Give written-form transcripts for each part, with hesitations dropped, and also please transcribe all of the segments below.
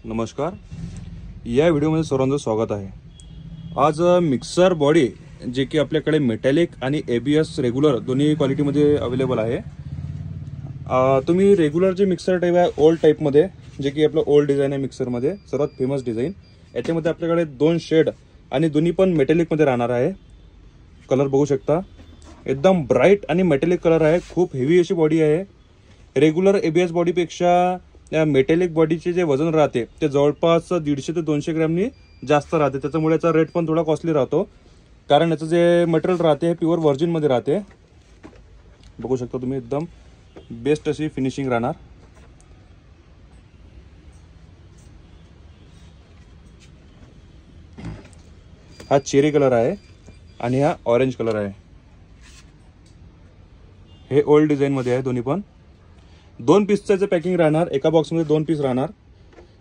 नमस्कार. या व्हिडिओमध्ये सर्वांचं स्वागत आहे. आज मिक्सर बॉडी जे की आपल्याकडे मेटॅलिक आणि ABS रेग्युलर दोन्ही क्वालिटीमध्ये अवेलेबल आहे. तुम्ही रेग्युलर जे मिक्सर टाईप आहे ओल्ड टाईपमध्ये, जे की आपलं ओल्ड डिझाइन आहे मिक्सरमध्ये, सर्वात फेमस डिझाइन. याच्यामध्ये आपल्याकडे दोन शेड आणि दोन्ही पण मेटॅलिकमध्ये राहणार आहे. कलर बघू शकता, एकदम ब्राईट आणि मेटॅलिक कलर आहे. खूप हेवी अशी बॉडी आहे. रेग्युलर ABS बॉडीपेक्षा या मेटॅलिक बॉडीचे जे वजन राहते ते जवळपास 150 ते 200 ग्रॅमनी जास्त राहते. त्याच्यामुळे याचा रेट पण थोडा कॉस्टली राहतो, कारण याचं जे मटेरियल राहते हे प्युअर व्हर्जिनमध्ये राहते. बघू शकता तुम्ही, एकदम बेस्ट अशी फिनिशिंग राहणार. हा चेरी कलर आहे आणि हा ऑरेंज कलर आहे. हे ओल्ड डिझाइन मध्ये आहे. दोन्ही पण 2 पीसचं पॅकिंग राहणार. एका बॉक्समध्ये 2 पीस राहणार.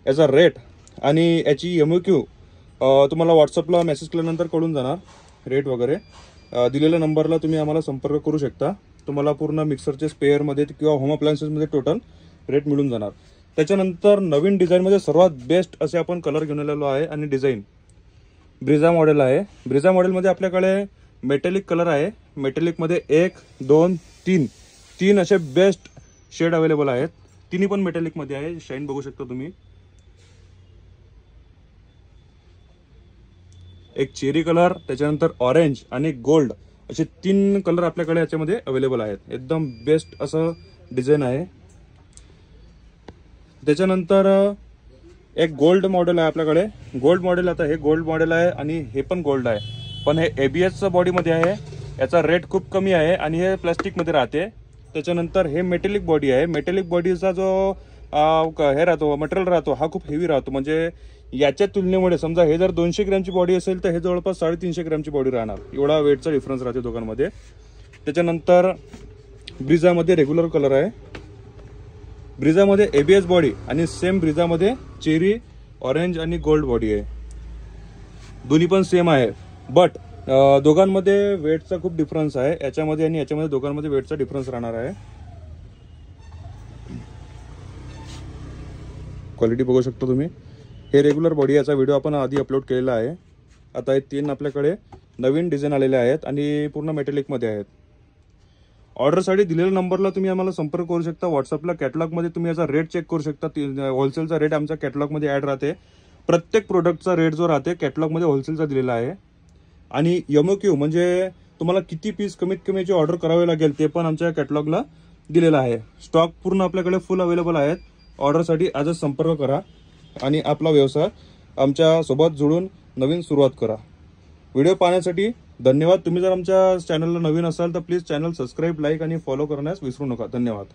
याचा रेट आणि याची MOQ तुम्हाला व्हॉट्सअपला मेसेज केल्यानंतर कळून जाणार. रेट वगैरे दिलेल्या नंबरला तुम्ही आम्हाला संपर्क करू शकता. तुम्हाला पूर्ण मिक्सरचे स्पेअरमध्ये किंवा होम अप्लायन्सेसमध्ये टोटल रेट मिळून जाणार. त्याच्यानंतर नवीन डिझाईनमध्ये सर्वात बेस्ट असे आपण कलर घेऊन आलेलो आहे आणि डिझाईन ब्रिझा मॉडेल आहे. ब्रिझा मॉडेलमध्ये आपल्याकडे मेटॅलिक कलर आहे. मेटॅलिकमध्ये 1, 2, 3 असे बेस्ट शेड अवेलेबल आहेत. तिन्ही पण मेटॅलिक मध्ये आहे. शाईन बघू शकता तुम्ही. एक चेरी कलर, त्याच्यानंतर ऑरेंज आणि गोल्ड असे 3 कलर आपल्याकडे याच्यामध्ये अवेलेबल आहेत. एकदम बेस्ट असं डिझाइन आहे. त्याच्यानंतर एक गोल्ड मॉडेल आहे आपल्याकडे. गोल्ड मॉडेल, आता हे गोल्ड मॉडेल आहे आणि हे पण गोल्ड आहे, पण हे ABS बॉडीमध्ये आहे. याचा रेट खूप कमी आहे आणि हे प्लास्टिकमध्ये राहते. त्याच्यानंतर हे मेटॅलिक बॉडी आहे. मेटॅलिक बॉडीचा जो हे राहतो मटेरियल राहतो हा खूप हेवी राहतो. म्हणजे याच्या तुलनेमध्ये समजा हे जर 200 ग्रॅमची बॉडी असेल तर हे जवळपास 350 ग्रॅमची बॉडी राहणार. एवढा वेटचा डिफरन्स राहते दोघांमध्ये. त्याच्यानंतर ब्रिझामध्ये रेग्युलर कलर आहे. ब्रिझामध्ये ABS बॉडी आणि सेम ब्रिझामध्ये चेरी, ऑरेंज आणि गोल्ड बॉडी आहे. दोन्ही पण सेम आहे, बट दोघांमध्ये वेटचा खूप डिफरन्स आहे. याच्यामध्ये आणि याच्यामध्ये दोघांमध्ये वेटचा डिफरन्स राहणार आहे. क्वालिटी बघू शकता तुम्ही. हे रेग्युलर बॉडी, याचा व्हिडिओ आपण आधी अपलोड केलेला आहे. आता हे 3 आपल्याकडे नवीन डिझाइन आलेले आहेत आणि पूर्ण मेटॅलिकमध्ये आहेत. ऑर्डरसाठी दिलेल्या नंबरला तुम्ही आम्हाला संपर्क करू शकता. व्हॉट्सअपला कॅटलॉगमध्ये तुम्ही याचा रेट चेक करू शकता. होलसेलचा रेट आमच्या कॅटलॉगमध्ये ॲड राहते. प्रत्येक प्रोडक्टचा रेट जो राहते कॅटलॉगमध्ये होलसेलचा दिलेला आहे. आणि MOQ म्हणजे तुम्हाला किती पीस कमीत कमीची ऑर्डर करावी लागेल ते पण आमच्या कॅटलॉगला दिलेला आहे. स्टॉक पूर्ण आपल्याकडे फुल अवेलेबल आहेत. ऑर्डरसाठी आजच संपर्क करा आणि आपला व्यवसाय आमच्या सोबत जोडून नवीन सुरुवात करा. व्हिडिओ पाहण्यासाठी धन्यवाद. तुम्ही जर आमच्या चॅनलला नवीन असाल तर प्लीज चॅनल सबस्क्राईब, लाईक आणि फॉलो करण्यास विसरू नका. धन्यवाद.